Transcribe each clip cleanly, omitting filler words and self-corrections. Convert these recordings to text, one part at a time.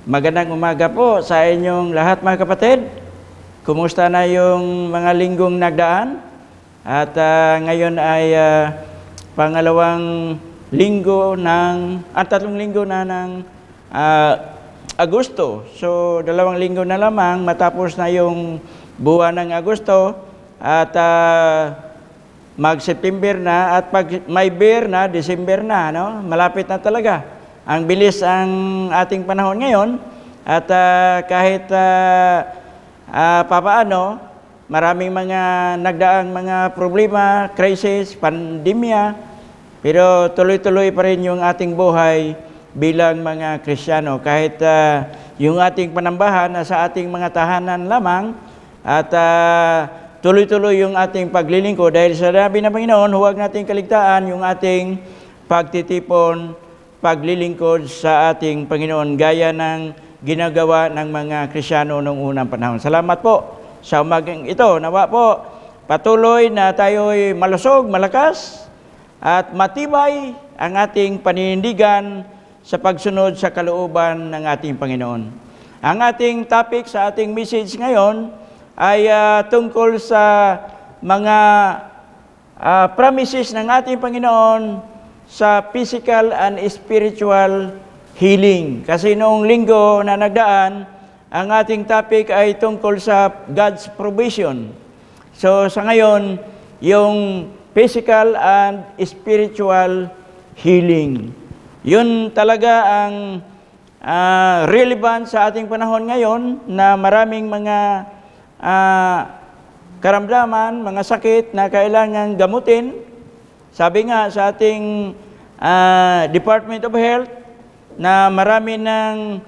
Magandang umaga po sa inyong lahat mga kapatid. Kumusta na yung mga linggong nagdaan? At ngayon ay pangalawang linggo tatlong linggo na ng Agosto. So 2 linggo na lamang matapos na yung buwan ng Agosto at mag-September na at pag may beer na, December na, no? Malapit na talaga. Ang bilis ang ating panahon ngayon at kahit papaano, maraming mga nagdaang mga problema, crisis, pandemya, pero tuloy-tuloy pa rin yung ating buhay bilang mga Kristiyano. Kahit yung ating panambahan na sa ating mga tahanan lamang at tuloy-tuloy yung ating paglilingkod dahil sa sabi ng Panginoon, huwag nating kaligtaan yung ating pagtitipon, paglilingkod sa ating Panginoon gaya ng ginagawa ng mga Kristiyano noong unang panahon. Salamat po sa umagang ito. Nawa po patuloy na tayo'y malusog, malakas at matibay ang ating paninindigan sa pagsunod sa kalooban ng ating Panginoon. Ang ating topic sa ating message ngayon ay tungkol sa mga promises ng ating Panginoon sa physical and spiritual healing. Kasi noong linggo na nagdaan, ang ating topic ay tungkol sa God's provision. So sa ngayon, yung physical and spiritual healing. Yun talaga ang relevant sa ating panahon ngayon na maraming mga karamdaman, mga sakit na kailangan gamutin. Sabi nga sa ating Department of Health na marami ng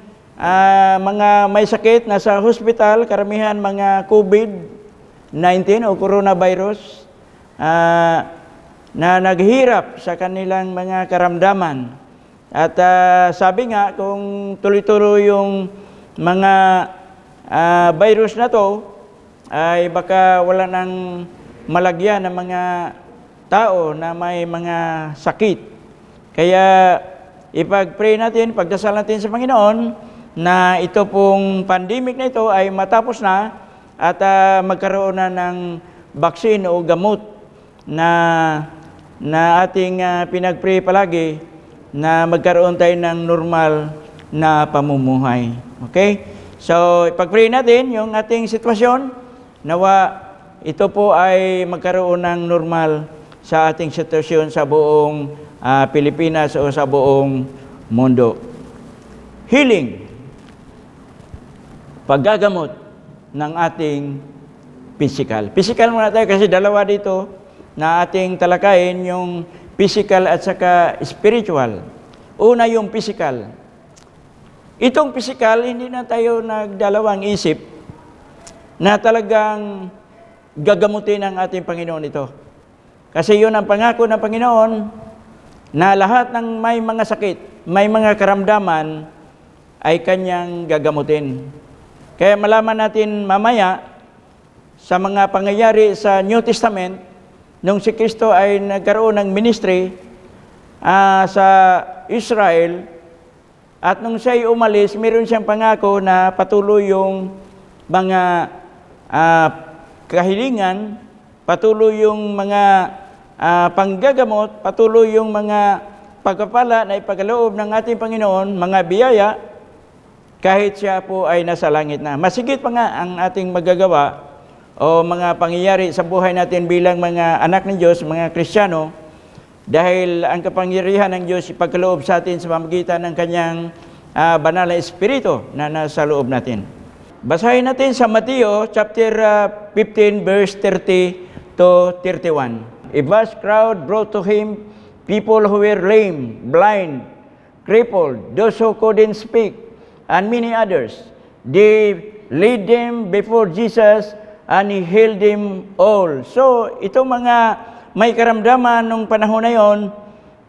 mga may sakit na sa hospital, karamihan mga COVID-19 o coronavirus na naghihirap sa kanilang mga karamdaman. At sabi nga kung tuloy-tuloy yung mga virus na to, ay baka wala nang malagyan ng mga tao na may mga sakit. Kaya ipag-pray natin, pagdasal natin sa Panginoon na ito pong pandemic na ito ay matapos na at magkaroon na ng vaccine o gamot na ating pinag-pray palagi na magkaroon tayo ng normal na pamumuhay. Okay? So ipag-pray natin yung ating sitwasyon, nawa ito po ay magkaroon ng normal sa ating sitwasyon sa buong Pilipinas o sa buong mundo. Healing. Paggagamot ng ating physical. Physical muna tayo kasi dalawa dito na ating talakayin, yung physical at saka spiritual. Una yung physical. Itong physical, hindi na tayo nagdalawang isip na talagang gagamutin ng ating Panginoon ito. Kasi yun ang pangako ng Panginoon na lahat ng may mga sakit, may mga karamdaman ay Kanyang gagamutin. Kaya malaman natin mamaya sa mga pangyayari sa New Testament, nung si Kristo ay nagkaroon ng ministry sa Israel at nung siya'y umalis, meron siyang pangako na patuloy yung mga kahilingan, patuloy yung mga panggagamot, patuloy yung mga pagpapala na ipagkaloob ng ating Panginoon, mga biyaya, kahit siya po ay nasa langit na. Masigit pa nga ang ating magagawa o mga pangyayari sa buhay natin bilang mga anak ng Diyos, mga Kristiyano, dahil ang kapangyarihan ng Diyos ipagkaloob sa atin sa pamamagitan ng Kanyang banal na Espiritu na nasa loob natin. Basahin natin sa Mateo chapter 15 verse 30 to 31. A vast crowd brought to him people who were lame, blind, crippled, those who couldn't speak, and many others. They laid them before Jesus and He healed them all. So, itong mga may karamdaman nung panahon na yon,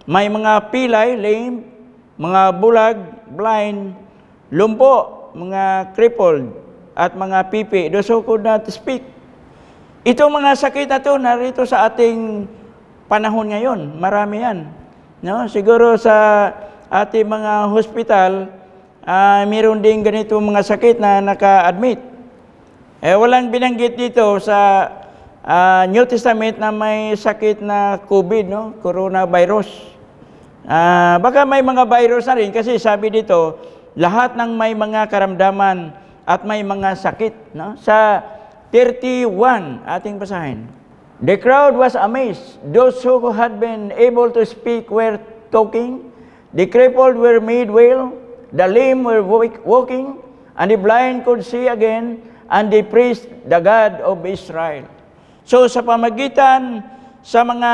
may mga pilay, lame, mga bulag, blind, lumpo, mga crippled, at mga pipi, those who could not speak. Itong mga sakit na ito, narito sa ating panahon ngayon, marami yan. No? Siguro sa ating mga hospital, mayroon din ganito mga sakit na naka-admit. Walang binanggit dito sa New Testament na may sakit na COVID, no? Coronavirus. Baka may mga virus na rin kasi sabi dito, lahat ng may mga karamdaman at may mga sakit, no? Sa 31, ating basahin. The crowd was amazed. Those who had been able to speak were talking. The crippled were made well. The lame were walking. And the blind could see again. And they praised the God of Israel. So sa pamagitan sa mga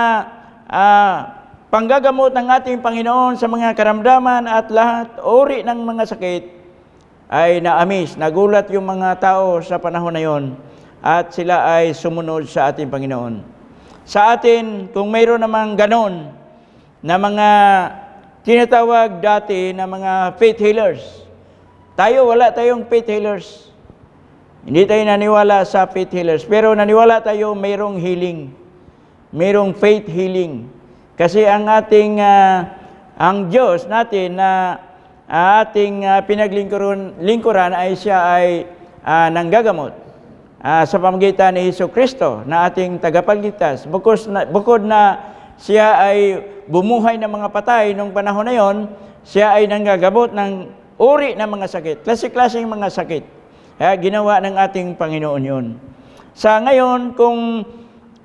panggagamot ng ating Panginoon sa mga karamdaman at lahat uri ng mga sakit, ay na-amaze, nagulat yung mga tao sa panahon na yon. At sila ay sumunod sa ating Panginoon. Sa atin, kung mayroon namang ganon na mga tinatawag dati na mga faith healers, wala tayong faith healers. Hindi tayo naniwala sa faith healers. Pero naniwala tayo mayroong healing. Mayroong faith healing. Kasi ang ating, ang Diyos natin na ating pinaglingkuran ay siya ay nanggagamot. Sa pamamagitan ni Jesucristo na ating tagapagligtas. Bukod na siya ay bumuhay ng mga patay nung panahon na yon, siya ay nanggagamot ng uri ng mga sakit, klase-klaseng mga sakit. Kaya ginawa ng ating Panginoon yun. Sa ngayon, kung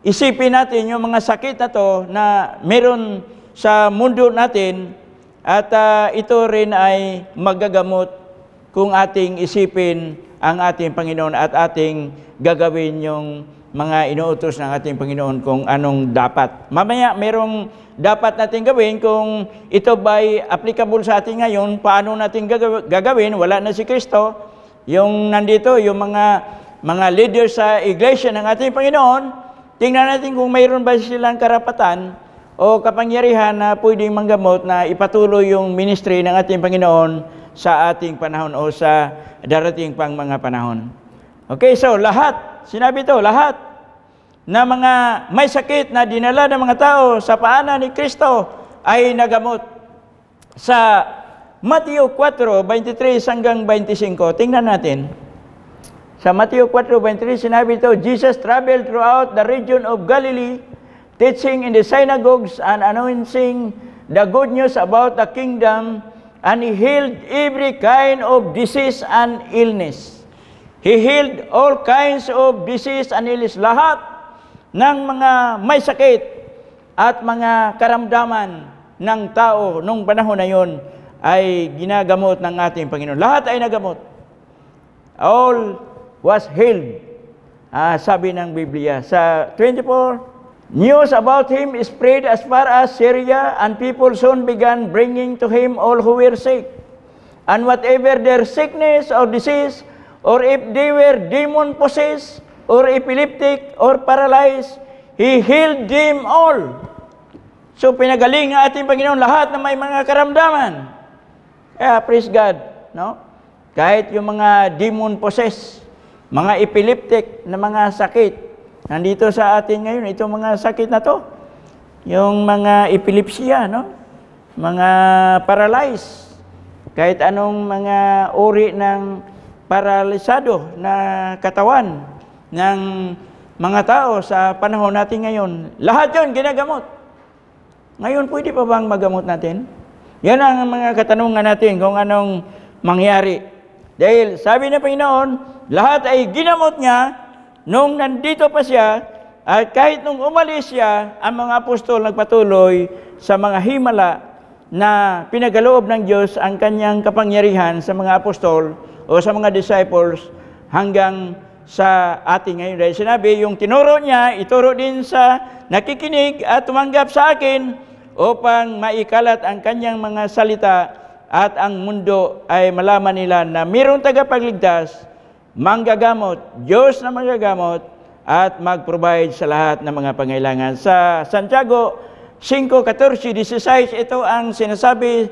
isipin natin yung mga sakit na to na meron sa mundo natin, at ito rin ay magagamot kung ating isipin ang ating Panginoon at ating gagawin yung mga inuutos ng ating Panginoon kung anong dapat. Mamaya, merong dapat natin gawin kung ito ba'y applicable sa atin ngayon, paano natin gagawin, wala na si Kristo. Yung nandito, yung mga leaders sa iglesia ng ating Panginoon, tingnan natin kung mayroon ba silang karapatan o kapangyarihan na pwedeng manggamot na ipatuloy yung ministry ng ating Panginoon sa ating panahon o sa darating pang mga panahon. Okay, so lahat, sinabi ito, lahat na mga may sakit na dinala ng mga tao sa paanan ni Kristo ay nagamot. Sa Mateo 4:23 hanggang 25, tingnan natin. Sa Mateo 4:23, sinabi ito, Jesus traveled throughout the region of Galilee, teaching in the synagogues and announcing the good news about the kingdom, and He healed every kind of disease and illness. He healed all kinds of disease and illness. Lahat ng mga may sakit at mga karamdaman ng tao nung panahon na yon ay ginagamot ng ating Panginoon. Lahat ay nagamot. All was healed. Sabi ng Biblia. Sa 24, news about Him spread as far as Syria, and people soon began bringing to Him all who were sick. And whatever their sickness or disease, or if they were demon-possessed, or epileptic, or paralyzed, He healed them all. So, pinagaling ng ating Panginoon lahat na may mga karamdaman. Kaya, praise God, no? Kahit yung mga demon-possessed, mga epileptic na mga sakit, nandito sa atin ngayon, itong mga sakit na to, yung mga epilepsya, no? Mga paralyzed, kahit anong mga uri ng paralisado na katawan ng mga tao sa panahon natin ngayon. Lahat yun ginagamot. Ngayon, pwede pa bang magamot natin? Yan ang mga katanungan natin kung anong mangyari. Dahil sabi ng Panginoon, lahat ay ginamot niya nung nandito pa siya, at kahit nung umalis siya, ang mga apostol nagpatuloy sa mga himala na pinagaloob ng Diyos ang kanyang kapangyarihan sa mga apostol o sa mga disciples hanggang sa ating ngayon. Dahil sinabi, yung tinuro niya, ituro din sa nakikinig at tumanggap sa akin upang maikalat ang kanyang mga salita at ang mundo ay malaman nila na mayroong tagapagligtas, manggagamot, Diyos na manggagamot, at mag-provide sa lahat ng mga pangailangan. Sa Santiago 5:14-16, ito ang sinasabi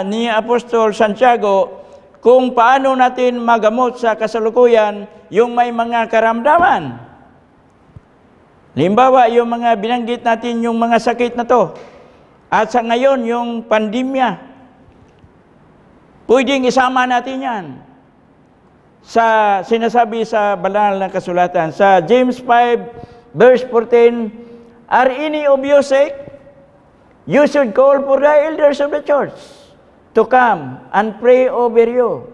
ni Apostol Santiago kung paano natin magamot sa kasalukuyan yung may mga karamdaman. Halimbawa, yung mga binanggit natin, yung mga sakit na to. At sa ngayon, yung pandemya. Pwedeng isama natin yan sa sinasabi sa banal na kasulatan. Sa James 5, verse 14, are any of you sick? You should call for the elders of the church to come and pray over you,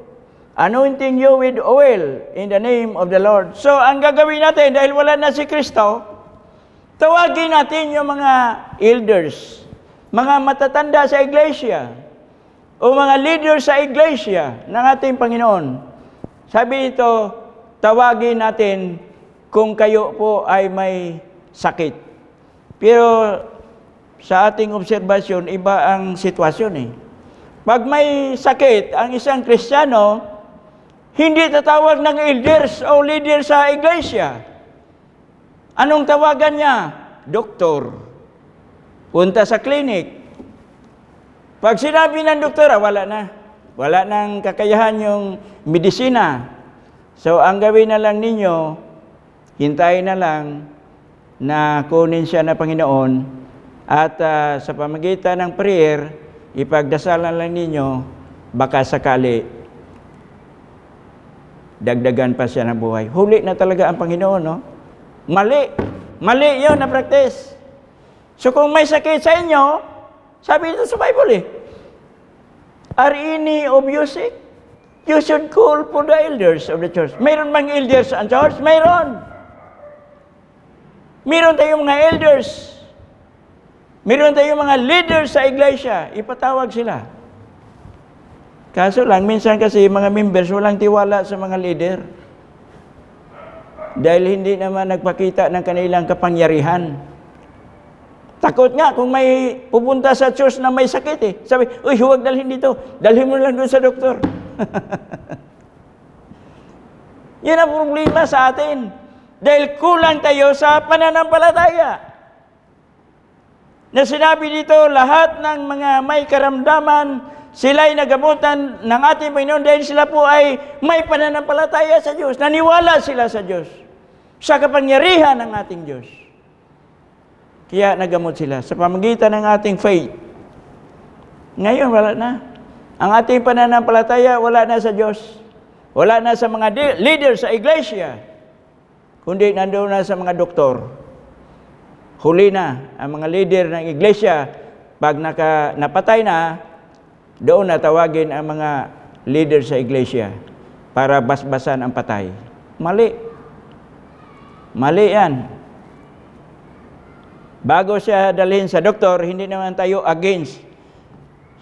anointing you with oil in the name of the Lord. So, ang gagawin natin, dahil wala na si Kristo, tawagin natin yung mga elders, mga matatanda sa iglesia, o mga leaders sa iglesia ng ating Panginoon. Sabi dito, tawagin natin kung kayo po ay may sakit. Pero sa ating obserbasyon, iba ang sitwasyon eh. Pag may sakit ang isang Kristiyano, hindi tatawag ng elders o leader sa iglesia. Anong tawagan niya? Doktor. Punta sa klinik. Pag sinabi ng doktora, wala na. Wala nang kakayahan yung medisina. So, ang gawin na lang ninyo, hintayin na lang na kunin siya na Panginoon at sa pamagitan ng prayer, ipagdasal na lang ninyo, baka sakali dagdagan pa siya ng buhay. Huli na talaga ang Panginoon, no? Mali. Mali yun na practice. So kung may sakit sa inyo, sabi dito sa Bible eh, are any of you sick? You should call for the elders of the church. Mayroon bang elders sa church? Mayroon. Mayroon tayong mga elders. Mayroon tayong mga leaders sa iglesia. Ipatawag sila. Kaso lang, minsan kasi mga members walang tiwala sa mga leader. Dahil hindi naman nagpakita ng kanilang kapangyarihan. Takot nga kung may pupunta sa church na may sakit eh. Sabi, uy, huwag dalhin dito. Dalhin mo lang doon sa doktor. Yan ang problema sa atin. Dahil kulang tayo sa pananampalataya. Na sinabi dito, lahat ng mga may karamdaman, sila'y nagamutan ng ating Panginoon dahil sila po ay may pananampalataya sa Diyos. Naniwala sila sa Diyos. Sa kapangyarihan ng ating Diyos. Kaya nagamot sila sa pamagitan ng ating faith. Ngayon, wala na. Ang ating pananampalataya, wala na sa Diyos. Wala na sa mga leaders sa iglesia. Kundi nandoon na sa mga doktor. Huli na ang mga leader ng iglesia. Pag napatay na, doon na tawagin ang mga leader sa iglesia para basbasan ang patay. Mali. Mali yan. Bago siya dalhin sa doktor, hindi naman tayo against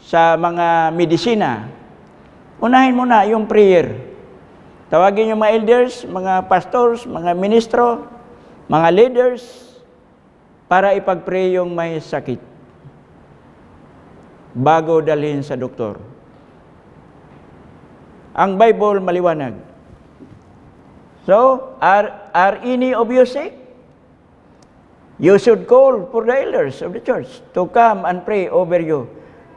sa mga medisina. Unahin muna yung prayer. Tawagin yung mga elders, mga pastors, mga ministro, mga leaders, para ipag-pray yung may sakit. Bago dalhin sa doktor. Ang Bible maliwanag. So, are any of you sick? You should call for the elders of the church to come and pray over you,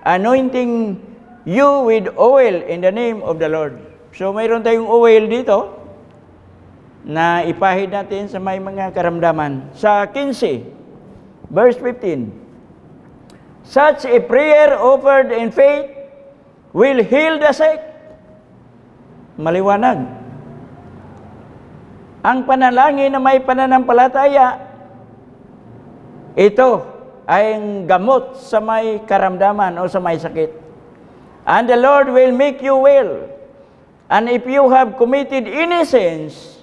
anointing you with oil in the name of the Lord. So, mayroon tayong oil dito na ipahid natin sa may mga karamdaman. Sa 15, verse 15, such a prayer offered in faith will heal the sick. Maliwanag. Ang panalangin na may pananampalataya, ito ay gamot sa may karamdaman o sa may sakit. And the Lord will make you well. And if you have committed any sins,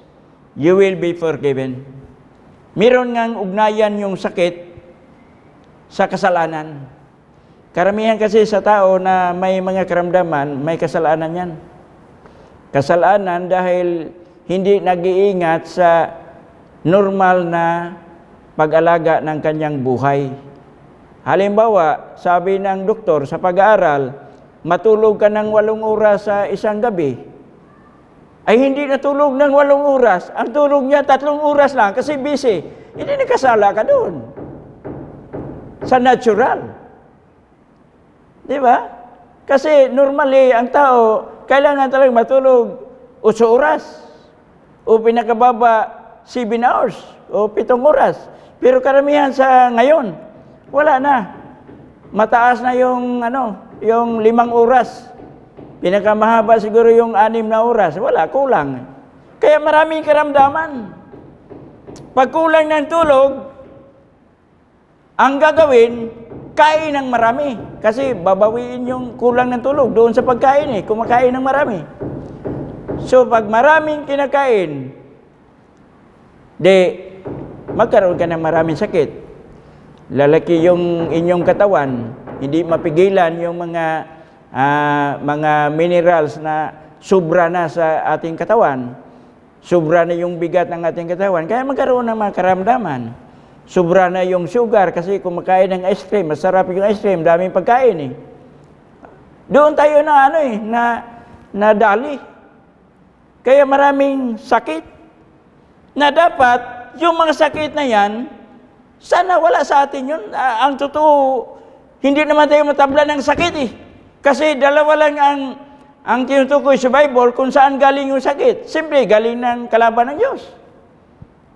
you will be forgiven. Meron ngang ugnayan yung sakit sa kasalanan. Karamihan kasi sa tao na may mga karamdaman, may kasalanan yan. Kasalanan dahil hindi nag-iingat sa normal na pag-alaga ng kanyang buhay. Halimbawa, sabi ng doktor sa pag-aaral, matulog ka ng 8 oras sa isang gabi. Ay hindi natulog ng 8 oras. Ang tulog niya 3 oras lang kasi busy. Hindi nakasala ka doon. Sa natural. Di ba? Kasi normally, ang tao, kailangan talagang matulog 8 oras. O pinakababa 7 hours. O 7 oras. Pero karamihan sa ngayon, wala na. Mataas na yung, yung 5 oras. Pinakamahaba siguro yung 6 na oras. Wala, kulang. Kaya maraming karamdaman. Pag kulang ng tulog, ang gagawin, kain ng marami. Kasi babawiin yung kulang ng tulog doon sa pagkain kumakain ng marami. So pag maraming kinakain, magkaroon ka ng maraming sakit. Lalaki yung inyong katawan, hindi mapigilan yung mga minerals na sobra na sa ating katawan. Sobra na yung bigat ng ating katawan, kaya magkaroon ng mga karamdaman. Sobra na yung sugar kasi kumakain ng ice cream, masarap yung ice cream, daming pagkain Doon tayo na dali. Kaya maraming sakit na dapat yung mga sakit na yan, sana wala sa atin yun. Ang totoo, hindi naman tayo matabla ng sakit Kasi dalawa lang ang tinutukoy sa Bible kung saan galing yung sakit. Siyempre, galing ng kalaban ng Diyos.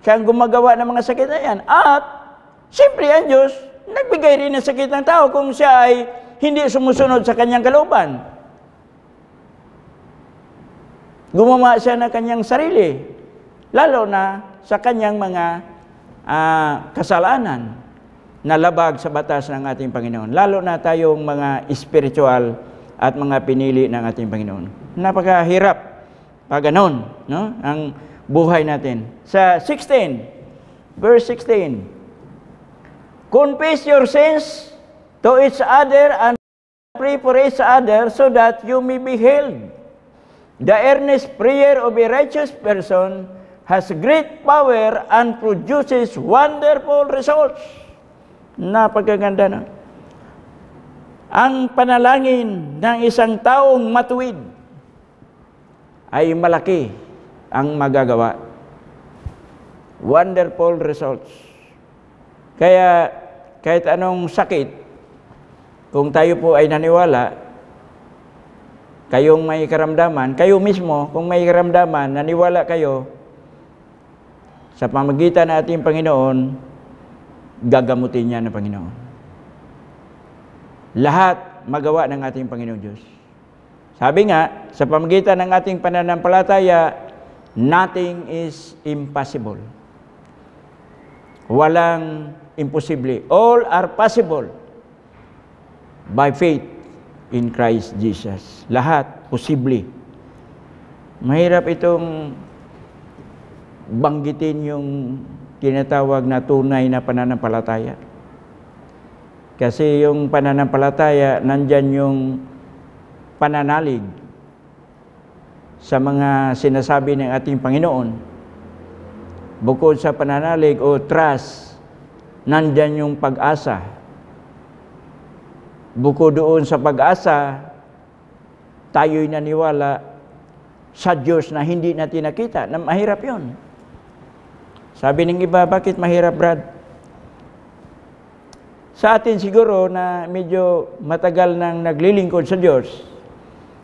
Siya ang gumagawa ng mga sakit na yan. At, siyempre, ang Diyos, nagbigay rin ng sakit ng tao kung siya ay hindi sumusunod sa kanyang kalooban. Gumawa siya ng kanyang sarili, lalo na sa kanyang mga kasalanan na labag sa batas ng ating Panginoon. Lalo na tayong mga spiritual at mga pinili ng ating Panginoon. Napakahirap pag ganon, no? Ang buhay natin. Sa 16, verse 16, confess your sins to each other and pray for each other so that you may be healed. The earnest prayer of a righteous person has great power and produces wonderful results. Napakaganda na. Ang panalangin ng isang taong matuwid ay malaki ang magagawa. Wonderful results. Kaya kahit anong sakit, kung tayo po ay naniwala, kayong may karamdaman, kayo mismo, kung may karamdaman, naniwala kayo, sa pamagitan ng ating Panginoon, gagamutin niya ng Panginoon. Lahat magawa ng ating Panginoon Diyos. Sabi nga, sa pamagitan ng ating pananampalataya, nothing is impossible. Walang imposible. All are possible by faith in Christ Jesus. Lahat posible. Mahirap itong banggitin yung tinatawag na tunay na pananampalataya. Kasi yung pananampalataya, nandyan yung pananalig sa mga sinasabi ng ating Panginoon. Bukod sa pananalig o trust, nandyan yung pag-asa. Bukod doon sa pag-asa, tayo'y naniwala sa Diyos na hindi natin nakita. Na mahirap yun. Sabi ng iba, bakit mahirap, Brad? Sa atin siguro na medyo matagal nang naglilingkod sa Diyos,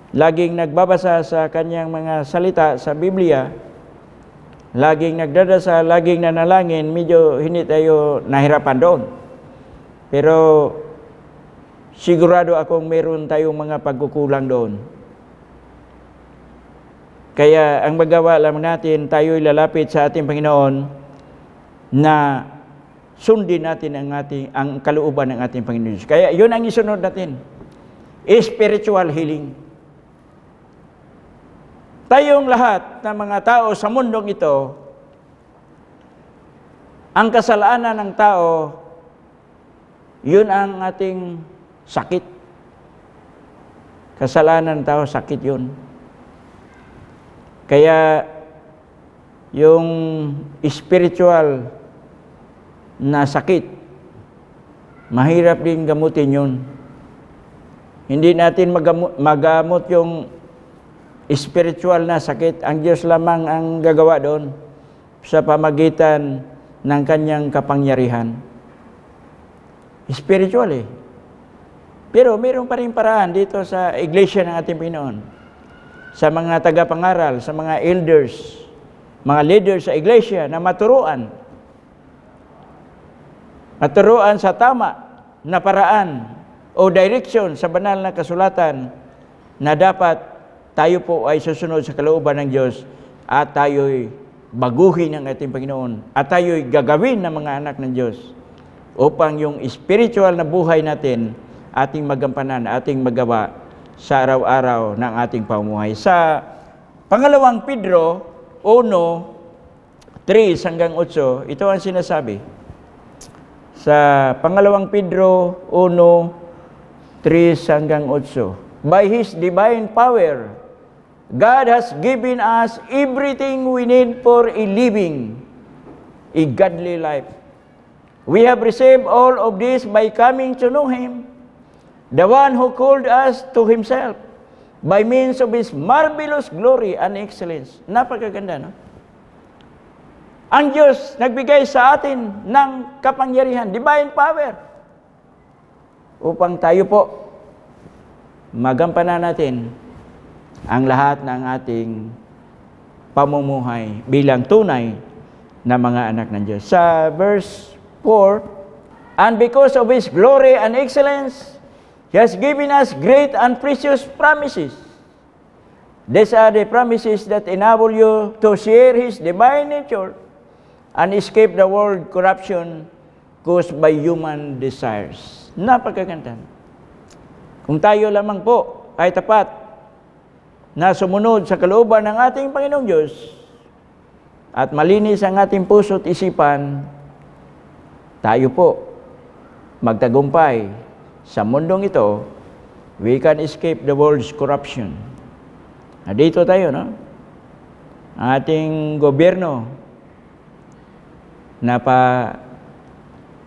laging nagbabasa sa kanyang mga salita sa Biblia, laging nagdadasal, laging nanalangin, medyo hindi tayo nahirapan doon. Pero sigurado akong meron tayong mga pagkukulang doon. Kaya ang magawa lang natin, tayo'y lalapit sa ating Panginoon na sundin natin ang kalooban ng ating Panginoon. Kaya yun ang isunod natin. Spiritual healing. Tayong lahat ng mga tao sa mundong ito, ang kasalanan ng tao, yun ang ating sakit. Kasalanan ng tao, sakit yun. Kaya yung spiritual na sakit, mahirap din gamutin yun. Hindi natin magamot yung spiritual na sakit. Ang Diyos lamang ang gagawa doon sa pamagitan ng kanyang kapangyarihan. Spiritual Pero mayroon pa rin paraan dito sa iglesia ng ating Panginoon. Sa mga tagapangaral, sa mga elders, mga leaders sa iglesia na maturuan sa tama na paraan o direction sa banal na kasulatan na dapat tayo po ay susunod sa kalooban ng Diyos at tayo'y baguhin ng ating Panginoon at tayo'y gagawin ng mga anak ng Diyos upang yung spiritual na buhay natin ating magampanan, ating magawa sa araw-araw ng ating pamumuhay. Sa pangalawang Pedro 1:3 hanggang 8, ito ang sinasabi. Sa pangalawang Pedro 1:3 hanggang 8, by His divine power, God has given us everything we need for a living, a godly life. We have received all of this by coming to know Him, the one who called us to Himself, by means of His marvelous glory and excellence. Napakaganda, no? Ang Diyos nagbigay sa atin ng kapangyarihan, divine power, upang tayo po magampanan natin ang lahat ng ating pamumuhay bilang tunay na mga anak ng Diyos. Sa verse 4, and because of His glory and excellence, He has given us great and precious promises. These are the promises that enable you to share His divine nature and escape the world corruption caused by human desires. Napakaganda. Kung tayo lamang po ay tapat na sumunod sa kalooban ng ating Panginoong Diyos at malinis ang ating puso at isipan, tayo po magtagumpay sa mundong ito, we can escape the world's corruption. Dito tayo, no? Ang ating gobyerno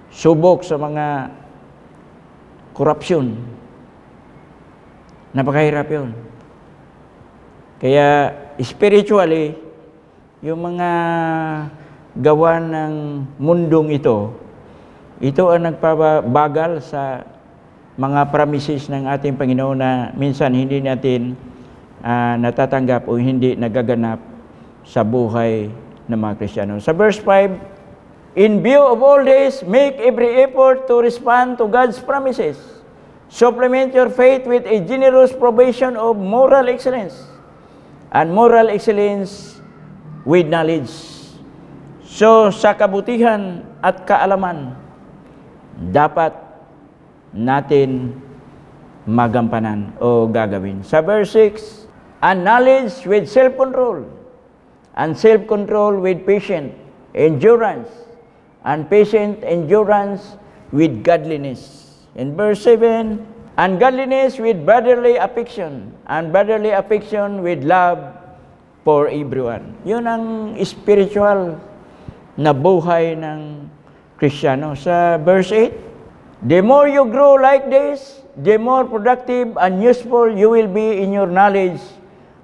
subok sa mga korupsyon. Napakahirap yun. Kaya spiritually, yung mga gawa ng mundong ito ang nagpabagal sa mga promises ng ating Panginoon na minsan hindi natin natatanggap o hindi nagaganap sa buhay ng mga Kristiyano. Sa verse 5, in view of all this, make every effort to respond to God's promises. Supplement your faith with a generous provision of moral excellence, and moral excellence with knowledge. So, sa kabutihan at kaalaman, dapat natin magampanan o gagawin. Sa verse 6, and knowledge with self-control, and self-control with patient endurance, and patient endurance with godliness. In verse 7, and godliness with brotherly affection, and brotherly affection with love for everyone. Yun ang spiritual na buhay ng Kristiyano. Sa verse 8, the more you grow like this, the more productive and useful you will be in your knowledge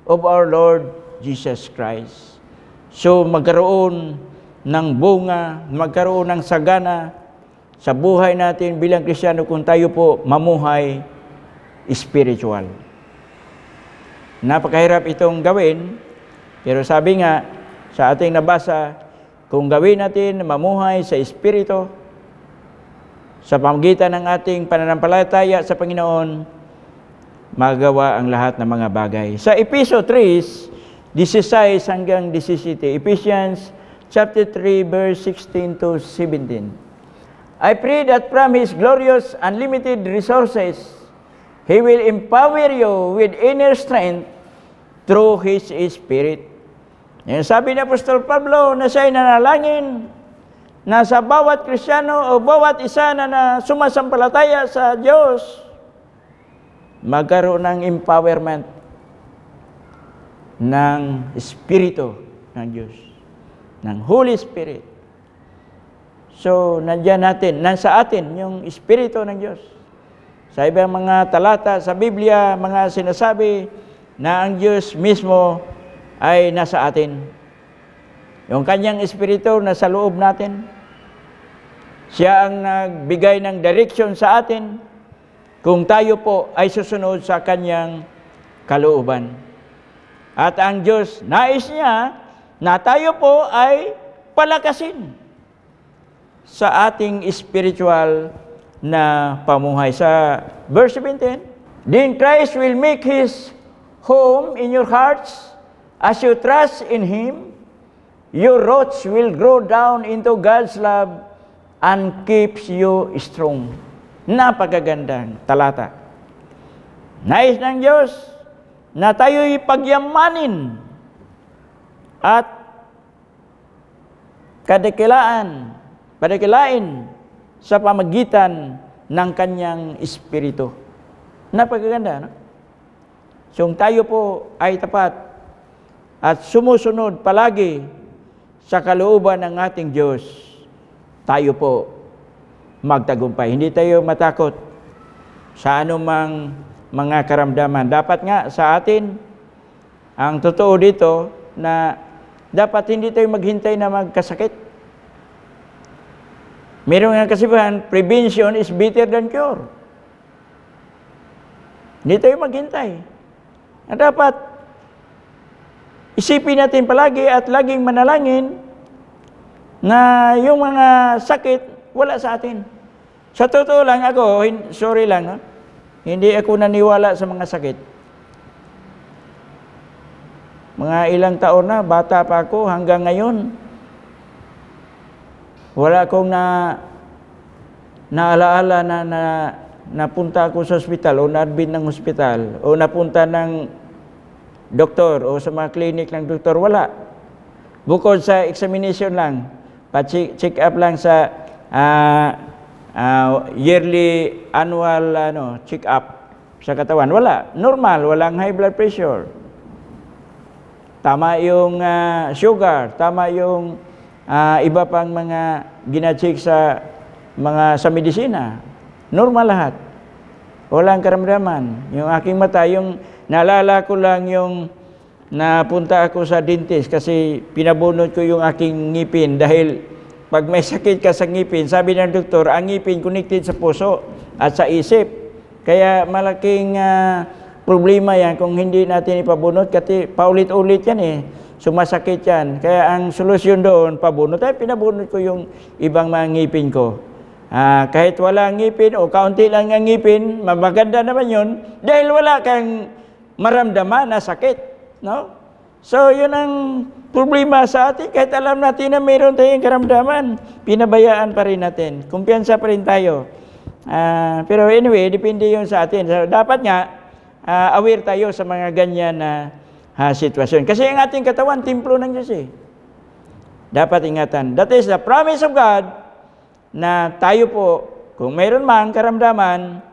of our Lord Jesus Christ. So magkaroon ng bunga, magkaroon ng sagana sa buhay natin bilang Kristiyano kung tayo po mamuhay spiritual. Napakahirap itong gawin, pero sabi nga sa ating nabasa, kung gawin natin mamuhay sa Espiritu, sa pamamagitan ng ating pananampalataya sa Panginoon, magawa ang lahat ng mga bagay. Sa Efeso 3:16 hanggang 17, Ephesians chapter 3, verse 16 to 17. I pray that from His glorious unlimited resources, He will empower you with inner strength through His Spirit. Yan sabi ni Apostol Pablo na siya'y nanalangin na sa bawat Kristiyano o bawat isa na sumasampalataya sa Diyos, magkaroon ng empowerment ng Espiritu ng Diyos, ng Holy Spirit. So, nasa atin yung Espiritu ng Diyos. Sa ibang mga talata sa Biblia, mga sinasabi na ang Diyos mismo ay nasa atin. Yung kanyang Espiritu nasa loob natin. Siya ang nagbigay ng direction sa atin kung tayo po ay susunod sa kanyang kalooban. At ang Diyos, nais niya na tayo po ay palakasin sa ating spiritual na pamuhay. Sa verse 17, then Christ will make His whom in your hearts, as you trust in Him, your roots will grow down into God's love and keeps you strong. Napakagandang talata. Nais ng Diyos na tayo'y pagyamanin at padakilain sa pamagitan ng Kanyang Espiritu. Napakaganda, no? So, tayo po ay tapat at sumusunod palagi sa kalooban ng ating Diyos, tayo po magtagumpay. Hindi tayo matakot sa anumang mga karamdaman. Dapat nga sa atin, ang totoo dito, na dapat hindi tayo maghintay na magkasakit. Meron nga kasibahan, prevention is better than cure. Hindi tayo maghintay. Dapat isipin natin palagi at laging manalangin na yung mga sakit wala sa atin. Sa totoo lang ako, sorry lang, no? Hindi ako naniwala sa mga sakit. Mga ilang taon na, bata pa ako hanggang ngayon. Wala akong naalaala na napunta ako sa ospital o na-admit ng ospital o napunta ng doktor o sa mga clinic ng doktor. Wala. Bukod sa examination lang, pa-check up lang sa yearly annual check up sa katawan. Wala. Normal. Walang high blood pressure. Tama yung sugar. Tama yung iba pang mga gina-check sa medisina. Normal lahat. Walang karamdaman. Yung aking mata, yung naalala ko lang yung napunta ako sa dentist kasi pinabunot ko yung aking ngipin dahil pag may sakit ka sa ngipin, sabi ng doktor, ang ngipin connected sa puso at sa isip. Kaya malaking problema yan kung hindi natin ipabunot kasi paulit-ulit yan eh. Sumasakit yan. Kaya ang solusyon doon, pabunot. Ay, pinabunot ko yung ibang mga ngipin ko. Kahit wala ngipin o kaunti lang ang ngipin, maganda naman yun dahil wala kang maramdaman na sakit. No? So, yun ang problema sa atin. Kahit alam natin na mayroon tayong karamdaman, pinabayaan pa rin natin. Kumpiyansa pa rin tayo. Pero anyway, depende yun sa atin. So, dapat nga, aware tayo sa mga ganyan na sitwasyon. Kasi ang ating katawan, templo ng Diyos eh. Dapat ingatan. That is the promise of God na tayo po, kung mayroon mang karamdaman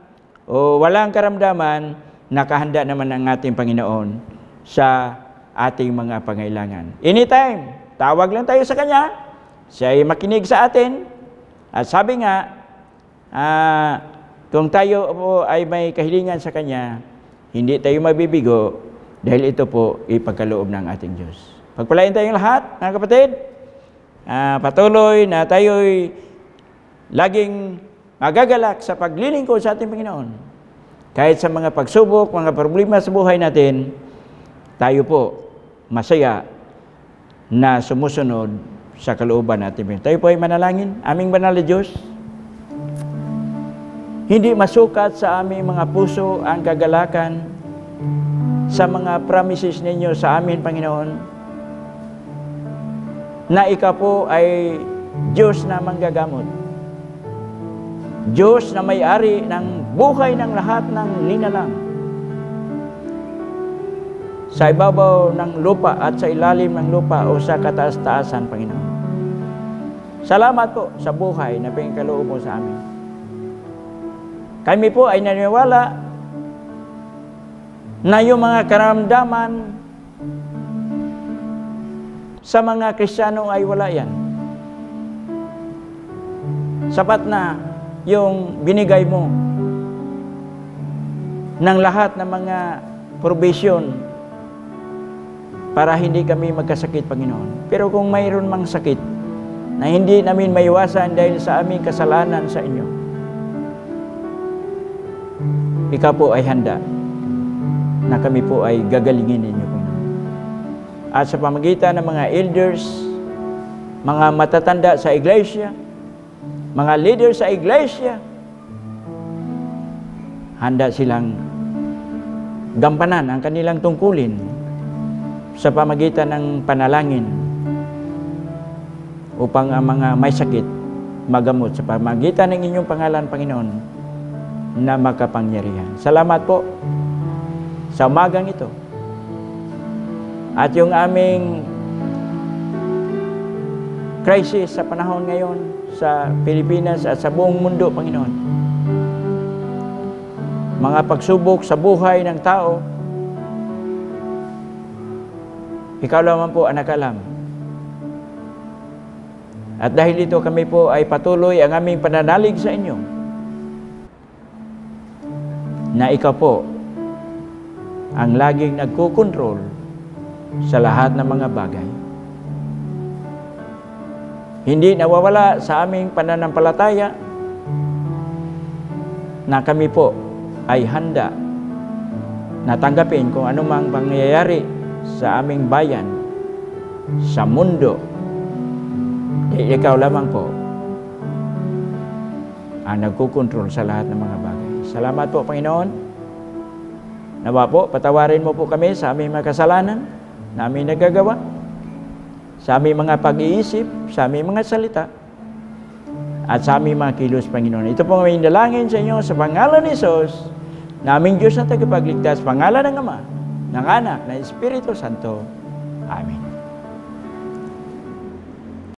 o walang karamdaman, nakahanda naman ang ating Panginoon sa ating mga pangailangan. Anytime, tawag lang tayo sa Kanya, siya ay makinig sa atin, at sabi nga, kung tayo po ay may kahilingan sa Kanya, hindi tayo mabibigo dahil ito po ipagkaloob ng ating Diyos. Pagpalain tayong lahat, mga kapatid, patuloy na tayo'y laging magagalak sa paglilingkod sa ating Panginoon. Kahit sa mga pagsubok, mga problema sa buhay natin, tayo po masaya na sumusunod sa kalooban natin. Tayo po ay manalangin. Aming banal na Diyos, hindi masukat sa aming mga puso ang kagalakan sa mga promises ninyo sa amin, Panginoon, na Ikaw po ay Diyos na manggagamot. Diyos na may-ari ng buhay ng lahat ng linalang. Sa ibabaw ng lupa at sa ilalim ng lupa o sa kataas-taasan, Panginoon. Salamat po sa buhay na pinagkaloob mo sa amin. Kami po ay naniniwala na yung mga karamdaman sa mga Kristiyano ay wala yan. Sapat na yung binigay mo ng lahat ng mga provision para hindi kami magkasakit, Panginoon. Pero kung mayroon mang sakit na hindi namin maiwasan dahil sa aming kasalanan sa inyo, Ikaw po ay handa na kami po ay gagalingin ninyo, Panginoon. At sa pamagitan ng mga elders, mga matatanda sa iglesia, mga leaders sa iglesia, handa silang gampanan ang kanilang tungkulin sa pamagitan ng panalangin upang ang mga may sakit magamot sa pamagitan ng inyong pangalan, Panginoon, na makapangyarihan. Salamat po sa umagang ito. At yung aming crisis sa panahon ngayon sa Pilipinas at sa buong mundo, Panginoon. Mga pagsubok sa buhay ng tao, Ikaw lamang po ang nakalam. At dahil dito kami po ay patuloy ang aming pananalig sa inyo na Ikaw po ang laging nagkukontrol sa lahat ng mga bagay. Hindi nawawala sa aming pananampalataya na kami po ay handa na tanggapin kung anumang pangyayari sa aming bayan, sa mundo. Ikaw lamang po ang nagkukontrol sa lahat ng mga bagay. Salamat po, Panginoon. Nawa po, patawarin mo po kami sa aming mga kasalanan na aming nagagawa, sa aming mga pag-iisip, sa aming mga salita, at sa aming mga kilos, Panginoon. Ito po ang aming dalangin sa inyo sa pangalan ni Jesus, na aming Diyos na tagapagligtas, pangalan ng Ama, ng Anak, ng Espiritu Santo. Amen.